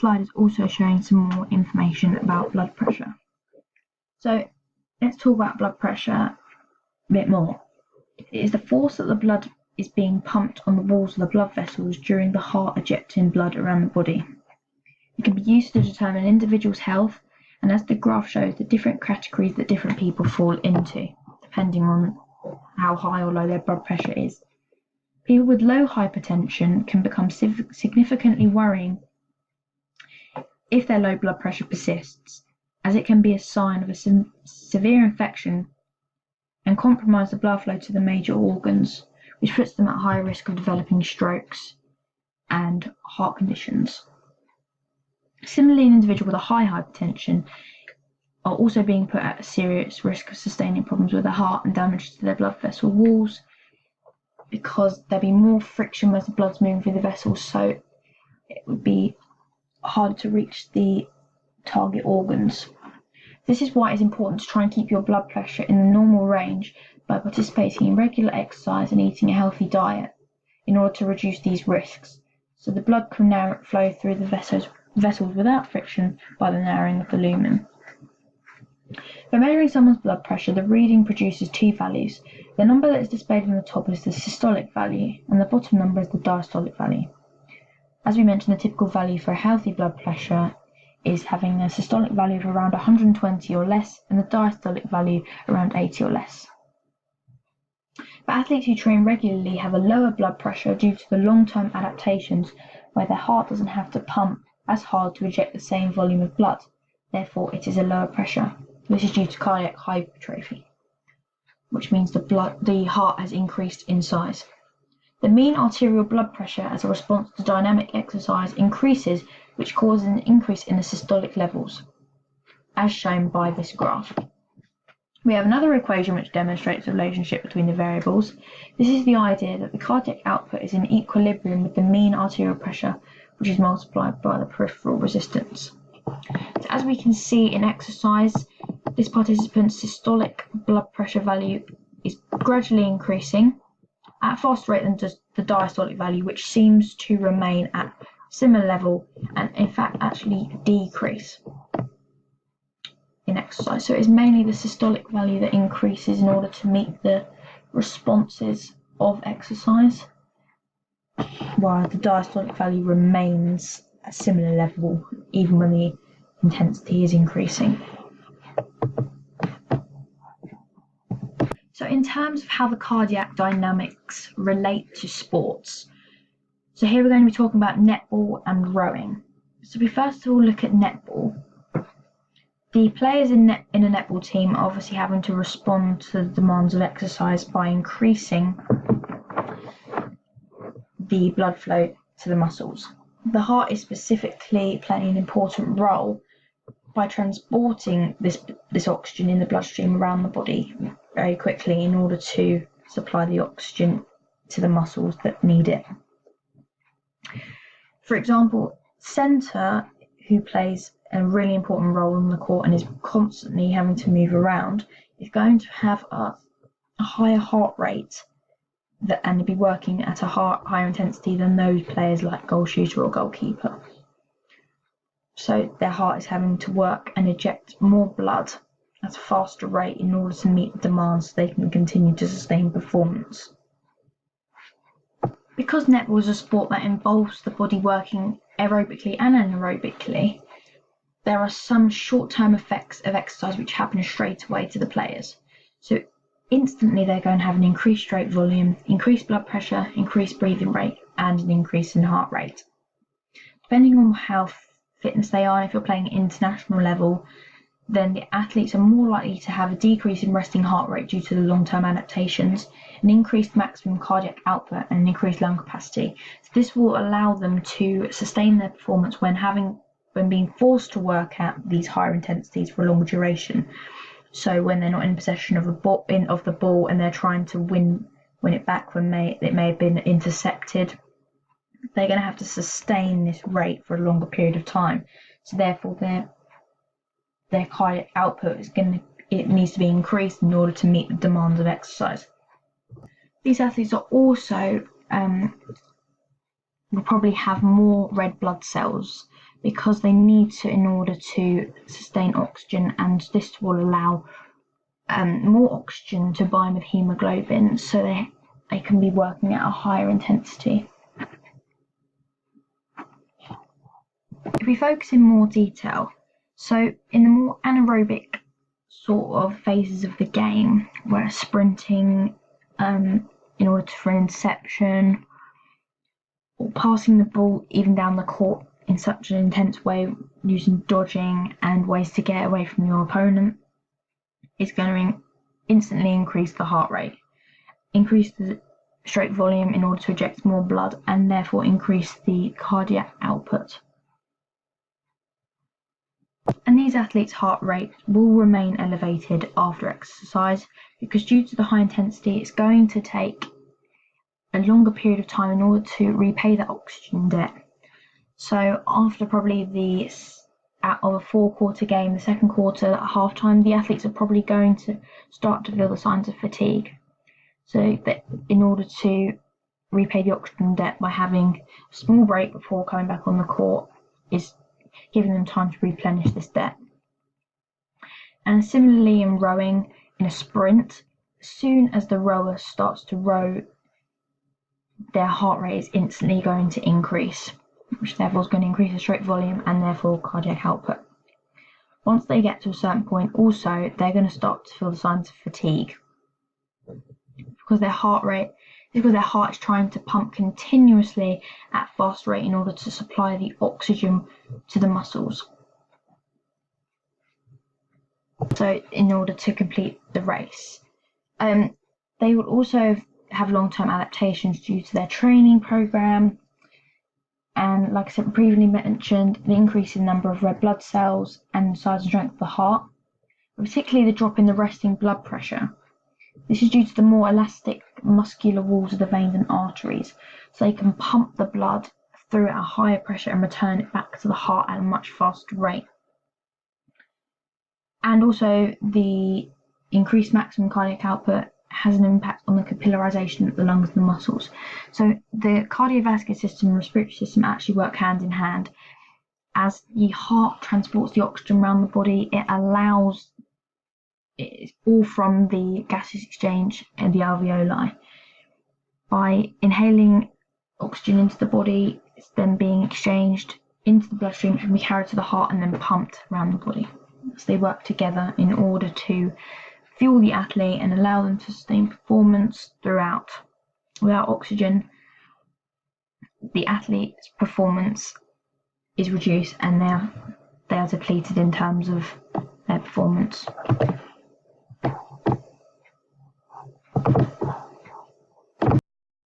slide is also showing some more information about blood pressure. So let's talk about blood pressure a bit more. It is the force that the blood is being pumped on the walls of the blood vessels during the heart ejecting blood around the body. It can be used to determine an individual's health, and as the graph shows, the different categories that different people fall into, depending on how high or low their blood pressure is. People with low hypertension can become significantly worrying if their low blood pressure persists, as it can be a sign of a severe infection and compromise the blood flow to the major organs, which puts them at higher risk of developing strokes and heart conditions. Similarly, an individual with a high hypertension are also being put at a serious risk of sustaining problems with their heart and damage to their blood vessel walls, because there'll be more friction as the blood's moving through the vessels, so it would be hard to reach the target organs. This is why it's important to try and keep your blood pressure in the normal range by participating in regular exercise and eating a healthy diet in order to reduce these risks, so the blood can now flow through the vessels without friction by the narrowing of the lumen. For measuring someone's blood pressure, the reading produces two values. The number that is displayed on the top is the systolic value, and the bottom number is the diastolic value. As we mentioned, the typical value for a healthy blood pressure is having a systolic value of around 120 or less, and the diastolic value around 80 or less. But athletes who train regularly have a lower blood pressure due to the long-term adaptations where their heart doesn't have to pump as hard to eject the same volume of blood. Therefore, it is a lower pressure. This is due to cardiac hypertrophy, which means the heart has increased in size. The mean arterial blood pressure as a response to dynamic exercise increases, which causes an increase in the systolic levels, as shown by this graph. We have another equation which demonstrates the relationship between the variables. This is the idea that the cardiac output is in equilibrium with the mean arterial pressure, which is multiplied by the peripheral resistance. So as we can see in exercise, this participant's systolic blood pressure value is gradually increasing at a faster rate than does the diastolic value, which seems to remain at similar level and in fact actually decrease in exercise. So it's mainly the systolic value that increases in order to meet the responses of exercise, while the diastolic value remains at a similar level even when the intensity is increasing. So in terms of how the cardiac dynamics relate to sports, so here we're going to be talking about netball and rowing. So we first of all look at netball. The players in a netball team are obviously having to respond to the demands of exercise by increasing the blood flow to the muscles. The heart is specifically playing an important role by transporting this oxygen in the bloodstream around the body very quickly in order to supply the oxygen to the muscles that need it. For example, centre, who plays a really important role on the court and is constantly having to move around, is going to have a higher heart rate and be working at a higher intensity than those players like goal shooter or goalkeeper. So their heart is having to work and eject more blood at a faster rate in order to meet the demands so they can continue to sustain performance. Because netball is a sport that involves the body working aerobically and anaerobically, there are some short-term effects of exercise which happen straight away to the players. So instantly they're going to have an increased stroke volume, increased blood pressure, increased breathing rate, and an increase in heart rate. Depending on how fitness they are, and if you're playing at international level, then the athletes are more likely to have a decrease in resting heart rate due to the long-term adaptations, an increased maximum cardiac output, and an increased lung capacity. So this will allow them to sustain their performance when being forced to work at these higher intensities for a longer duration. So when they're not in possession of the ball and they're trying to win it back when it may have been intercepted, they're going to have to sustain this rate for a longer period of time. So therefore their cardiac output needs to be increased in order to meet the demands of exercise. These athletes are also will probably have more red blood cells because they need to in order to sustain oxygen, and this will allow more oxygen to bind with hemoglobin, so they can be working at a higher intensity. If we focus in more detail, so in the more anaerobic sort of phases of the game, where sprinting in order for an interception, or passing the ball even down the court in such an intense way using dodging and ways to get away from your opponent, is going to instantly increase the heart rate, increase the stroke volume in order to eject more blood, and therefore increase the cardiac output. And these athletes' heart rate will remain elevated after exercise, because due to the high intensity, it's going to take a longer period of time in order to repay that oxygen debt. So after probably out of a 4-quarter game, the second quarter at halftime, the athletes are probably going to start to feel the signs of fatigue. So that in order to repay the oxygen debt by having a small break before coming back on the court is giving them time to replenish this debt. And similarly in rowing, in a sprint, as soon as the rower starts to row, their heart rate is instantly going to increase, which therefore is going to increase the stroke volume and therefore cardiac output. Once they get to a certain point also, they're going to start to feel the signs of fatigue, because their heart is trying to pump continuously at a fast rate in order to supply the oxygen to the muscles. So in order to complete the race. They will also have long-term adaptations due to their training program, and like I said previously mentioned, the increase in number of red blood cells and the size and strength of the heart, particularly the drop in the resting blood pressure. This is due to the more elastic muscular walls of the veins and arteries, so they can pump the blood through at a higher pressure and return it back to the heart at a much faster rate. And also the increased maximum cardiac output has an impact on the capillarization of the lungs and the muscles. So the cardiovascular system and respiratory system actually work hand in hand. As the heart transports the oxygen around the body, it's all from the gaseous exchange in the alveoli. By inhaling oxygen into the body, it's then being exchanged into the bloodstream, which can be carried to the heart and then pumped around the body. So they work together in order to fuel the athlete and allow them to sustain performance throughout. Without oxygen, the athlete's performance is reduced and they are depleted in terms of their performance.